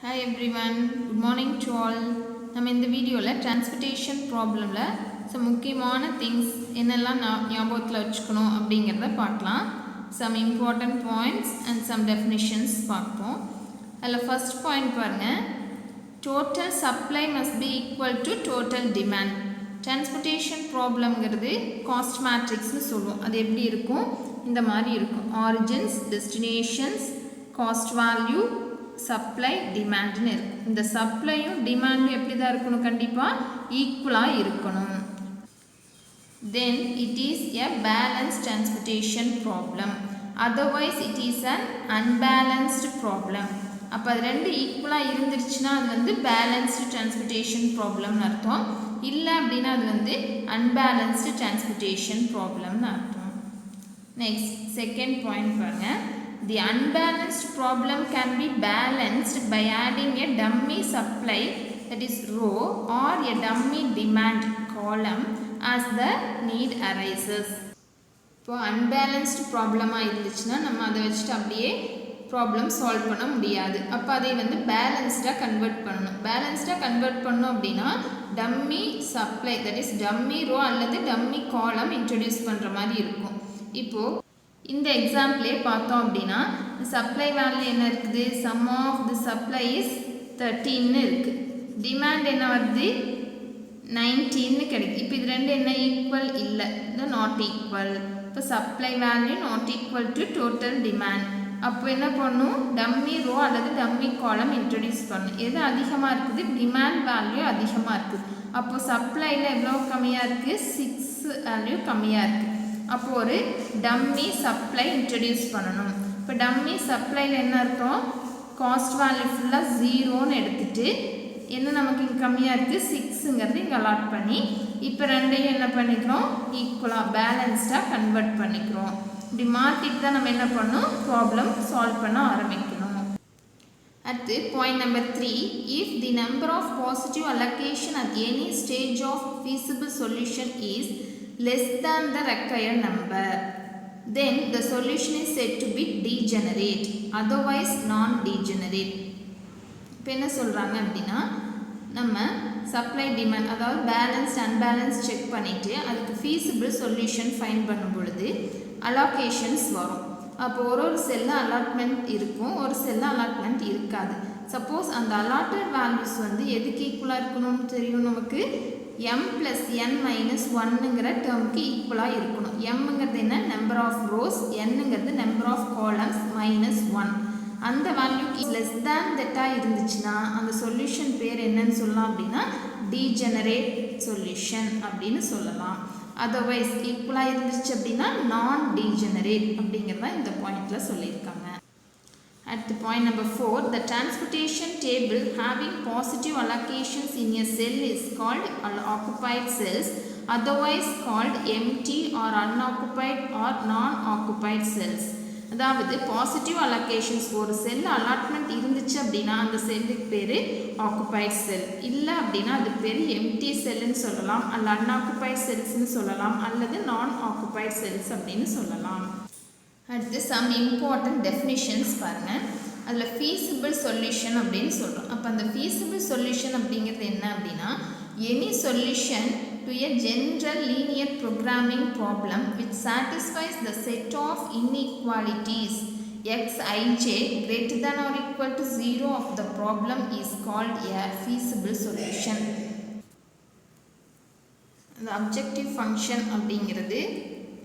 Hi everyone, good morning to all. நம்ம இந்த வீடியோவில் டிரான்ஸ்போர்ட்டேஷன் ப்ராப்ளமில் some முக்கியமான திங்ஸ் என்னெல்லாம் ஞாபகத்தில் வச்சுக்கணும் அப்படிங்கிறத பார்க்கலாம். Some important points and some definitions பார்ப்போம். அதில் first point பாருங்கள், total supply must be equal to total demand. Transportation ப்ராப்ளம்ங்கிறது காஸ்ட் மேட்ரிக்ஸ்னு சொல்லுவோம். அது எப்படி இருக்கும்? இந்த மாதிரி இருக்கும். Origins, destinations, cost value, supply, டிமாண்ட்னு இருக்கும். இந்த சப்ளையும் டிமாண்டும் எப்படி தான் இருக்கணும்? கண்டிப்பாக ஈக்குவலாக இருக்கணும். Then it is a balanced transportation problem. Otherwise it is an unbalanced problem. அப்போ அது ரெண்டு ஈக்குவலாக இருந்துருச்சுன்னா அது வந்து பேலன்ஸ்டு டிரான்ஸ்போர்ட்டேஷன் ப்ராப்ளம்னு அர்த்தம். இல்லை அப்படின்னா அது வந்து அன்பேலன்ஸ்டு டிரான்ஸ்போர்ட்டேஷன் ப்ராப்ளம்னு அர்த்தம். நெக்ஸ்ட் செகண்ட் பாயிண்ட் பாருங்கள். The unbalanced problem can be balanced by adding a dummy supply, that is row, or a dummy demand column as the need arises. இப்போ unbalanced ப்ராப்ளமாக இருந்துச்சுன்னா நம்ம அதை வச்சுட்டு அப்படியே ப்ராப்ளம் சால்வ் பண்ண முடியாது. அப்போ அதை வந்து பேலன்ஸ்டாக கன்வெர்ட் பண்ணணும். பேலன்ஸ்டாக கன்வெர்ட் பண்ணோம் அப்படின்னா dummy supply, that is dummy row அல்லது டம்மி காலம் இன்ட்ரடியூஸ் பண்ணுற மாதிரி இருக்கும். இப்போது இந்த எக்ஸாம்பிளே பார்த்தோம் அப்படின்னா சப்ளை வேல்யூ என்ன இருக்குது? Sum of the supply is 13 இருக்குது. டிமாண்ட் என்ன வருது? 19 கிடைக்கும். இப்போ இது ரெண்டு என்ன ஈக்குவல் இல்லை, இந்த நாட் ஈக்குவல். இப்போ supply value not equal to total demand. அப்போ என்ன பண்ணும்? டம்மி ரோ அல்லது டம்மி காலம் இன்ட்ரடியூஸ் பண்ணும். எது அதிகமாக இருக்குது? டிமாண்ட் வேல்யூ அதிகமாக இருக்குது. அப்போது சப்ளையில் எவ்வளோ கம்மியாக இருக்குது? 6 வேல்யூ கம்மியாக இருக்குது. அப்போ ஒரு டம்மி சப்ளை இன்ட்ரடியூஸ் பண்ணணும். இப்போ டம்மி சப்ளையில் என்ன அர்த்தம்? காஸ்ட் வேல்யூ ஃபுல்லாக 0ன்னு எடுத்துகிட்டு என்ன நமக்கு இங்கே கம்மியாக இருக்குது? 6ங்கிறது இங்கே அலாட் பண்ணி இப்போ ரெண்டையும் என்ன பண்ணிக்கிறோம்? ஈக்குவலாக பேலன்ஸ்டாக கன்வெர்ட் பண்ணிக்கிறோம். இப்படி மாற்றிட்டு தான் நம்ம என்ன பண்ணணும்? ப்ராப்ளம் சால்வ் பண்ண ஆரம்பிக்கணும். அடுத்து point number 3, if the number of positive allocation at any stage of feasible solution is less than the required number, then the solution is said to be degenerate, otherwise non-degenerate. இப்போ என்ன சொல்கிறாங்க அப்படின்னா, நம்ம supply demand அதாவது balanced unbalance check பண்ணிவிட்டு அதுக்கு feasible solution fine பண்ணும் பொழுது அலாகேஷன்ஸ் வரும். அப்போ ஒரு செல்லில் அலாட்மெண்ட் இருக்கும், ஒரு செல்லில் அலாட்மெண்ட் இருக்காது. சப்போஸ் அந்த அலாட்டட் வேல்யூஸ் வந்து எதுக்கு ஈக்குவலாக இருக்கணும்னு தெரியும் நமக்கு? m plus n minus 1ங்கிற டேர்முக்கு ஈக்குவலாக இருக்கணும். mங்கிறது என்ன? நம்பர் ஆஃப் ரோஸ், nங்கிறது நம்பர் ஆஃப் காலம்ஸ் மைனஸ் 1. அந்த வேல்யூக்கு லெஸ் தேன் தட்டாக இருந்துச்சுன்னா அந்த சொல்யூஷன் பேர் என்னன்னு சொல்லலாம் அப்படின்னா டீஜெனரேட் சொல்யூஷன் அப்படின்னு சொல்லலாம். அதர்வைஸ் ஈக்குவலாக இருந்துச்சு அப்படின்னா நான் டீஜெனரேட் அப்படிங்கிறத இந்த பாயிண்டில் சொல்லியிருக்காங்க. At the point number 4, the transportation table having positive allocations in a cell is called occupied cells, otherwise called empty or unoccupied or non-occupied cells. அதாவது பாசிட்டிவ் அலோகேஷன்ஸ் ஒரு செல் அலாட்மெண்ட் இருந்துச்சு அப்படின்னா அந்த செல்லுக்கு பேர் ஆக்குபைட் செல். இல்லை அப்படின்னா அது பேர் எம்டி செல்லுன்னு சொல்லலாம், அல்ல அன்ஆக்குபைட் செல்ஸ்ன்னு சொல்லலாம், அல்லது நான் ஆக்குபைட் செல்ஸ் அப்படின்னு சொல்லலாம். அடுத்து சம் இம்பார்ட்டன்ட் டெஃபினிஷன்ஸ் பாருங்கள். அதில் ஃபீஸிபிள் சொல்யூஷன் அப்படின்னு சொல்கிறோம். அப்போ அந்த ஃபீஸிபிள் சொல்யூஷன் அப்படிங்கிறது என்ன அப்படின்னா, any solution to a general linear programming problem which satisfies the set of inequalities xij greater than or equal to 0 of the problem is called a feasible solution. அந்த objective function அப்படிங்கிறது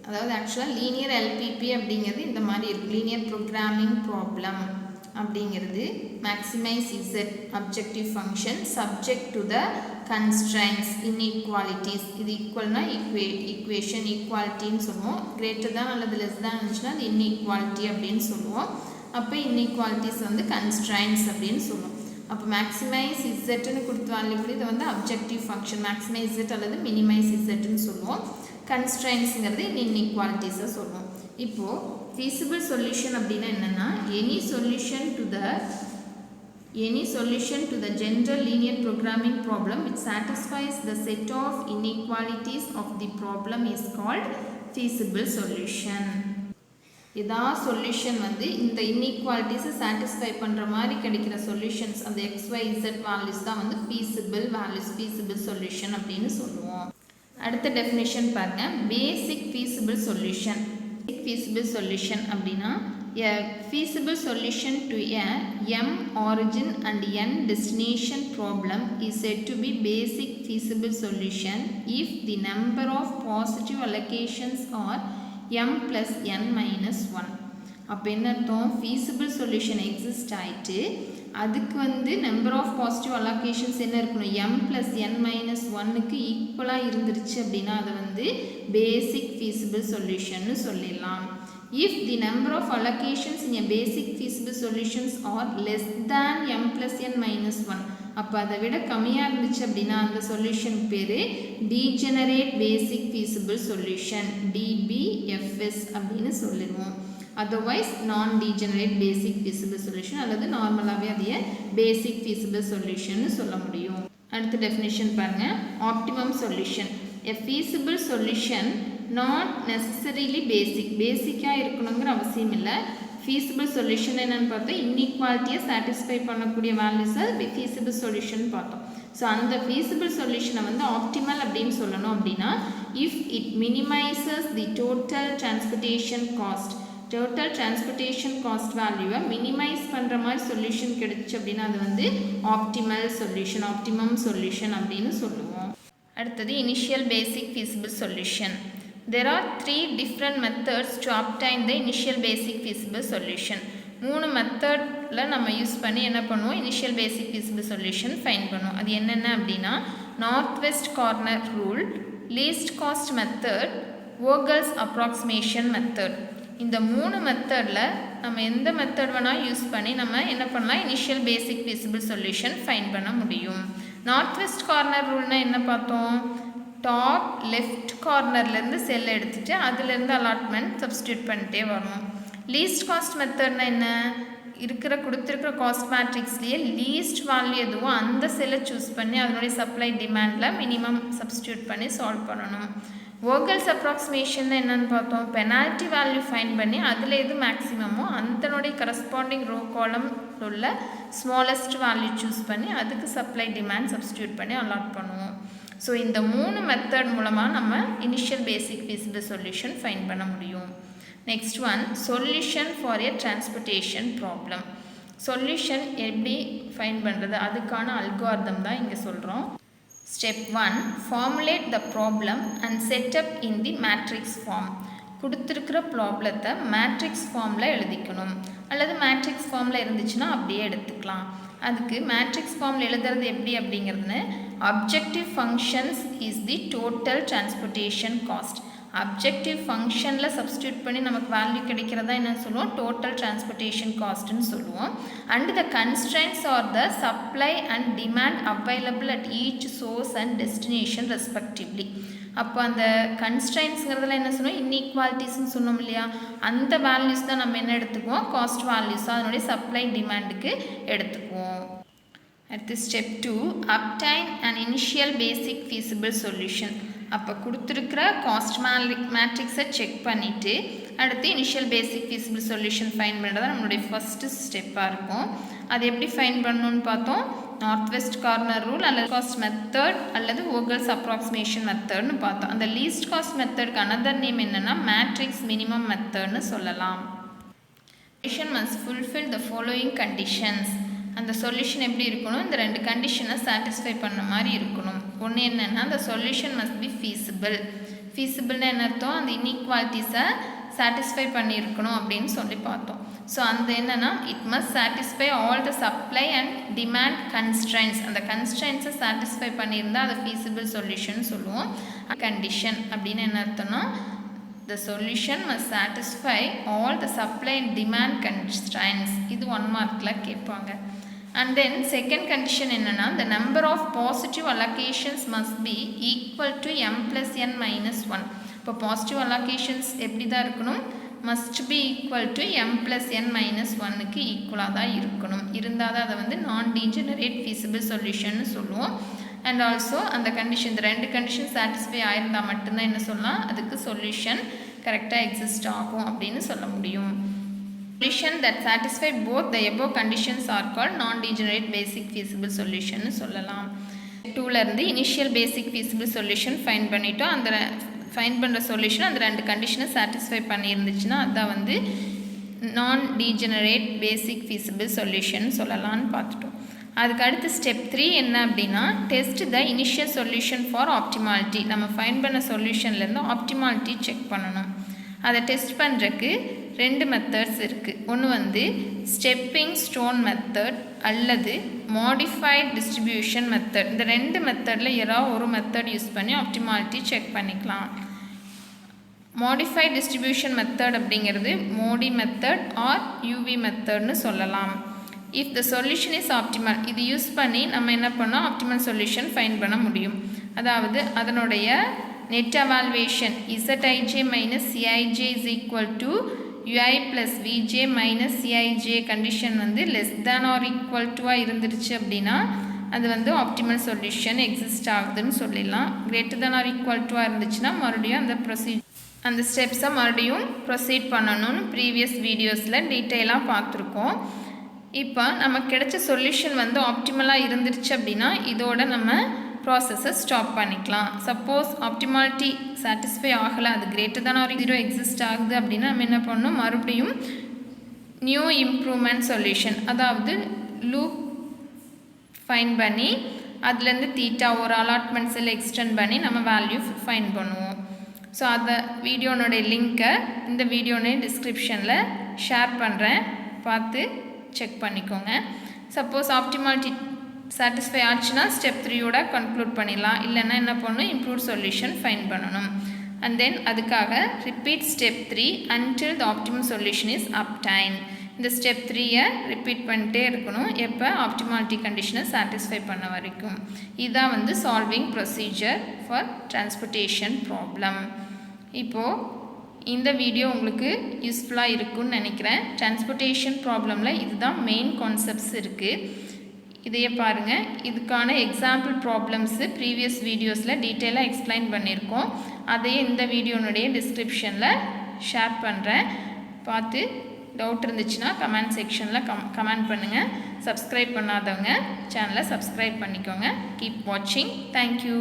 அதாவது ஆக்சுவலாக linear LPP அப்படிங்கிறது இந்த மாதிரி இருக்குது. Linear programming problem அப்படிங்கிறது maximise Z objective function subject to the constraints inequalities. இது ஈக்குவல்னா ஈக்குவேஷன் ஈக்குவாலிட்டின்னு சொல்லுவோம். கிரேட்டர் தான் அல்லது லெஸ் தான் இருந்துச்சுன்னா அது இன்இக்வாலிட்டி அப்படின்னு சொல்லுவோம். அப்போ இன்இக்வாலிட்டிஸ் வந்து கன்ஸ்ட்ரைன்ஸ் அப்படின்னு சொல்லுவோம். அப்போ மேக்ஸிமைஸ் இசட்னு கொடுத்தாலும் இப்படி இதை வந்து அப்ஜெக்டிவ் ஃபங்க்ஷன் மேக்ஸிமைஸ் இசட் அல்லது மினிமைஸ் இசட்னு சொல்லுவோம். கன்ஸ்ட்ரைன்ஸுங்கிறது இன்இக்வாலிட்டிஸை சொல்லுவோம். இப்போது feasible solution அப்படின்னா என்னென்னா any solution to the general linear programming problem which satisfies the set of inequalities of the problem is called feasible solution. ஏதாவது சொல்யூஷன் வந்து இந்த இன்இக்வாலிட்டிஸை சாட்டிஸ்ஃபை பண்ணுற மாதிரி கிடைக்கிற சொல்யூஷன்ஸ் அந்த XYZ வேல்யூஸ் தான் வந்து feasible values, feasible solution அப்படின்னு சொல்லுவோம். அடுத்த டெஃபினேஷன் பாருங்கள், பேசிக் feasible solution. feasible solution அப்படின்னா a feasible solution to a m origin and n destination problem is said to be basic feasible solution if the number of positive allocations are m plus n minus 1. அப்போ என்ன அர்த்தம், feasible solution exist ஆயிட்டு அதுக்கு வந்து number of positive allocations என்ன இருக்கணும், m plus n minus 1க்கு ஈக்குவலாக இருந்துருச்சு அப்படின்னா அதை வந்து பேசிக் feasible solutionனு சொல்லிடலாம். If the number of allocations in a basic feasible solutions are less than m plus n minus 1, அப்போ அதை விட கம்மியாக இருந்துச்சு அப்படின்னா அந்த சொல்யூஷன் பேர் degenerate basic feasible solution, DBFS அப்படின்னு சொல்லிடுவோம். அதர்வைஸ் நான் டீஜெனரேட் பேசிக் feasible solution அல்லது நார்மலாகவே அதையே பேசிக் feasible solutionனு சொல்ல முடியும். அடுத்த டெஃபினேஷன் பாருங்கள், optimum solution. A feasible solution not necessarily பேசிக்காக இருக்கணுங்கிற அவசியம் இல்லை. feasible solution என்னென்னு பார்த்தா இன்இக்வாலிட்டியை சாட்டிஸ்ஃபை பண்ணக்கூடிய வேல்யூஸை feasible solution பார்த்தோம். ஸோ அந்த feasible solutionனை வந்து ஆப்டிமல் அப்படின்னு சொல்லணும் அப்படின்னா if it minimizes the total transportation cost, total transportation cost வேல்யூவை மினிமைஸ் பண்ணுற மாதிரி சொல்யூஷன் கிடைச்சு அப்படின்னா அது வந்து ஆப்டிமல் சொல்யூஷன், ஆப்டிமம் சொல்யூஷன் அப்படின்னு சொல்லுவோம். அடுத்தது initial basic feasible solution. There are 3 different methods to obtain the initial basic feasible solution. 3 மெத்தடில் நம்ம யூஸ் பண்ணி என்ன பண்ணுவோம், initial basic feasible solution find பண்ணுவோம். அது என்னென்ன அப்படின்னா north west corner rule, least cost method, Vogel's approximation method. இந்த 3 மெத்தடில் நம்ம எந்த மெத்தட் வேணால் யூஸ் பண்ணி நம்ம என்ன பண்ணலாம், initial basic feasible solution find பண்ண முடியும். நார்த் வெஸ்ட் கார்னர் ரூல்னால் என்ன பார்த்தோம், டாப் லெஃப்ட் கார்னர்லேருந்து செல் எடுத்துகிட்டு அதுலேருந்து அலாட்மெண்ட் சப்ஸ்டியூட் பண்ணிட்டே வரணும். லீஸ்ட் காஸ்ட் மெத்தட்னா என்ன, கொடுத்துருக்கிற காஸ்ட் மேட்ரிக்ஸ்லேயே லீஸ்ட் வேல்யூ எதுவோ அந்த செல்லை சூஸ் பண்ணி அதனுடைய சப்ளை டிமாண்டில் மினிமம் சப்ஸ்டியூட் பண்ணி சால்வ் பண்ணணும். வோகல்ஸ் அப்ராக்சிமேஷன் என்னென்னு பார்த்தோம், பெனால்ட்டி வேல்யூ ஃபைண்ட் பண்ணி அதில் எது மேக்ஸிமமோ அதனுடைய கரஸ்பாண்டிங் ரோ காலம் உள்ள ஸ்மாலஸ்ட் வேல்யூ சூஸ் பண்ணி அதுக்கு சப்ளை டிமாண்ட் சப்ஸ்டியூட் பண்ணி அலாட் பண்ணுவோம். ஸோ இந்த 3 மெத்தட் மூலமாக நம்ம initial basic feasible solution find பண்ண முடியும். Next one, solution for a transportation problem. Solution எப்படி ஃபைண்ட் பண்ணுறது, அதுக்கான அல்காரிதம் தான் இங்கே சொல்கிறோம். Step 1, formulate the problem and setup in the matrix form. கொடுத்துருக்கிற ப்ராப்ளத்தை மேட்ரிக்ஸ் ஃபார்மில் எழுதிக்கணும், அல்லது மேட்ரிக்ஸ் ஃபார்மில் இருந்துச்சுன்னா அப்படியே எடுத்துக்கலாம். அதுக்கு மேட்ரிக்ஸ் ஃபார்மில் எழுதுறது எப்படி அப்படிங்கிறது, objective functions is the total transportation cost. Objective ஃபங்க்ஷனில் சப்ஸ்டியூட் பண்ணி நமக்கு வேல்யூ கிடைக்கிறதா என்ன சொல்லுவோம், டோட்டல் டிரான்ஸ்போர்ட்டேஷன் காஸ்ட்னு சொல்லுவோம். And the constraints R the supply and demand available at each source and destination respectively. அப்போ அந்த கன்ஸ்ட்ரெயின்ட்ஸுங்கிறதுல என்ன சொல்லுவோம், இன்இக்வாலிட்டிஸ்ன்னு சொன்னோம் இல்லையா, அந்த வேல்யூஸ் தான் நம்ம என்ன எடுத்துக்குவோம், காஸ்ட் வேல்யூஸ் அதனுடைய சப்ளை டிமாண்டுக்கு எடுத்துக்குவோம். அடுத்து step 2, obtained and initial basic feasible solution. அப்போ கொடுத்துருக்கிற காஸ்ட் மேட்ரிக்ஸை செக் பண்ணிவிட்டு அடுத்து initial basic feasible solution find பண்ணுறது நம்மளுடைய ஃபஸ்ட்டு ஸ்டெப்பாக இருக்கும். அது எப்படி ஃபைண்ட் பண்ணணும்னு பார்த்தோம், நார்த் வெஸ்ட் கார்னர் ரூல் அல்லது காஸ்ட் மெத்தட் அல்லது வோகல்ஸ் அப்ராக்சிமேஷன் மெத்தட்னு பார்த்தோம். அந்த லீஸ்ட் காஸ்ட் மெத்தடுக்கு அனதர் நேம் என்னென்னா மேட்ரிக்ஸ் மினிமம் மெத்தட்னு சொல்லலாம். Solution must fulfil the following conditions. அந்த சொல்யூஷன் எப்படி இருக்கணும், இந்த 2 கண்டிஷனை சாட்டிஸ்ஃபை பண்ண மாதிரி இருக்கணும். ஒன்று என்னென்னா அந்த சொல்யூஷன் மஸ்ட் பி ஃபீஸிபிள். ஃபீஸிபிள்னு என்ன அர்த்தம், அந்த இன்இக்வாலிட்டிஸை சாட்டிஸ்ஃபை பண்ணியிருக்கணும் அப்படின்னு சொல்லி பார்த்தோம். ஸோ அந்த என்னென்னா it must satisfy all the supply and demand constrains. அந்த கன்ஸ்ட்ரெயின்ஸை சாட்டிஸ்ஃபை பண்ணியிருந்தால் அதை ஃபீஸிபிள் சொல்யூஷன் சொல்லுவோம். கண்டிஷன் அப்படின்னு என்ன அர்த்தம்னா the solution must satisfy all the supply and demand constraints. இது 1 மார்க்ல கேட்பாங்க. And then second condition என்னன்னா the number of positive allocations must be equal to m plus n minus 1. இப்போ positive allocations எப்படி தான் இருக்கணும், must be equal to m plus n minus 1க்கு ஈக்குவலாக தான் இருக்கணும். இருந்தால் தான் அதை வந்து நான் டீஜெனரேட் feasible solutionனு சொல்லுவோம். அண்ட் ஆல்சோ அந்த கண்டிஷன், இந்த 2 கண்டிஷன் சாட்டிஸ்ஃபை ஆயிருந்தால் மட்டும்தான் என்ன சொல்லலாம், அதுக்கு சொல்யூஷன் கரெக்டாக எக்ஸிஸ்ட் ஆகும் அப்படின்னு சொல்ல முடியும். Solution that satisfy both the above conditions are called non-degenerate basic feasible solution சொல்லலாம். 2ல இருந்து initial basic feasible solution find பண்ணிட்டோம். அந்த ஃபைண்ட் பண்ணுற சொல்யூஷன் அந்த 2 கண்டிஷனை சாட்டிஸ்ஃபை பண்ணியிருந்துச்சுன்னா அதான் வந்து நான் டீஜெனரேட் பேசிக் feasible solution சொல்லலாம்னு பார்த்துட்டோம். அதுக்கு அடுத்து ஸ்டெப் 3 என்ன அப்படின்னா test the initial solution for optimality. நம்ம ஃபைண்ட் பண்ண சொல்யூஷன்லேருந்து ஆப்டிமாலிட்டி செக் பண்ணணும். அதை டெஸ்ட் பண்ணுறதுக்கு 2 மெத்தட்ஸ் இருக்குது. ஒன்று வந்து ஸ்டெப்பிங் ஸ்டோன் மெத்தட் அல்லது மாடிஃபைட் டிஸ்ட்ரிபியூஷன் மெத்தட். இந்த 2 மெத்தடில் ஏதாவது ஒரு மெத்தட் யூஸ் பண்ணி ஆப்டிமாலிட்டி செக் பண்ணிக்கலாம். மாடிஃபைட் டிஸ்ட்ரிபியூஷன் மெத்தட் அப்படிங்கிறது மோடி மெத்தட் ஆர் யூவி மெத்தட்னு சொல்லலாம். If the solution is optimal, இது யூஸ் பண்ணி நம்ம என்ன பண்ணோம் ஆப்டிமல் சொல்யூஷன் ஃபைண்ட் பண்ண முடியும். அதாவது அதனுடைய net evaluation Zij minus Cij is equal to ui plus vj minus Cij condition வந்து less than or equal to இருந்துருச்சு அப்படின்னா அது வந்து ஆப்டிமல் சொல்யூஷன் எக்ஸிஸ்ட் ஆகுதுன்னு சொல்லிடலாம். greater than or equal to இருந்துச்சுன்னா மறுபடியும் அந்த ஸ்டெப்ஸை மறுபடியும் ப்ரொசீட் பண்ணணும்னு ப்ரீவியஸ் வீடியோஸில் டீட்டெயிலாக பார்த்துருக்கோம். இப்போ நமக்கு கிடைச்ச சொல்யூஷன் வந்து ஆப்டிமலாக இருந்துருச்சு அப்படின்னா இதோட நம்ம ப்ராசஸை ஸ்டாப் பண்ணிக்கலாம். சப்போஸ் ஆப்டிமாலிட்டி சாட்டிஸ்ஃபை ஆகலை, அது கிரேட்டர் தான் ஆர் 0 எக்ஸிஸ்ட் ஆகுது அப்படின்னா நம்ம என்ன பண்ணணும் மறுபடியும் நியூ இம்ப்ரூவ்மெண்ட் சொல்யூஷன் அதாவது லூப் ஃபைண்ட் பண்ணி அதுலேருந்து தீட்டா ஒரு அலாட்மெண்ட் செல் எக்ஸ்டெண்ட் பண்ணி நம்ம வேல்யூ ஃபைண்ட் பண்ணுவோம். ஸோ அந்த வீடியோனுடைய லிங்க்கை இந்த வீடியோனுடைய டிஸ்கிரிப்ஷனில் ஷேர் பண்ணுறேன், பார்த்து செக் பண்ணிக்கோங்க. சப்போஸ் ஆப்டிமாலிட்டி சாட்டிஸ்ஃபை ஆச்சுன்னா ஸ்டெப் 3யோட கன்க்ளூட் பண்ணிடலாம். இல்லைன்னா என்ன பண்ணணும் இம்ப்ரூவ் சொல்யூஷன் ஃபைண்ட் பண்ணணும். அண்ட் தென் அதுக்காக repeat step 3 until the optimal solution is obtained. இந்த ஸ்டெப் 3யை ரிப்பீட் பண்ணிட்டே இருக்கணும் எப்போ ஆப்டிமாலிட்டி கண்டிஷனை சாட்டிஸ்ஃபை பண்ண வரைக்கும். இதுதான் வந்து solving procedure for transportation problem. இப்போது இந்த வீடியோ உங்களுக்கு யூஸ்ஃபுல்லாக இருக்குன்னு நினைக்கிறேன். டிரான்ஸ்போர்ட்டேஷன் ப்ராப்ளமில் இதுதான் மெயின் கான்செப்ட்ஸ் இருக்குது. இதையே பாருங்கள். இதுக்கான எக்ஸாம்பிள் ப்ராப்ளம்ஸு ப்ரீவியஸ் வீடியோஸில் டீட்டெயிலாக எக்ஸ்பிளைன் பண்ணியிருக்கோம். அதையே இந்த வீடியோனுடைய டிஸ்கிரிப்ஷனில் ஷேர் பண்ணுறேன். பார்த்து டவுட் இருந்துச்சுன்னா கமெண்ட் செக்ஷனில் கமெண்ட் பண்ணுங்கள். சப்ஸ்கிரைப் பண்ணாதவங்க சேனலை சப்ஸ்கிரைப் பண்ணிக்கோங்க. கீப் வாட்சிங். தேங்க்யூ.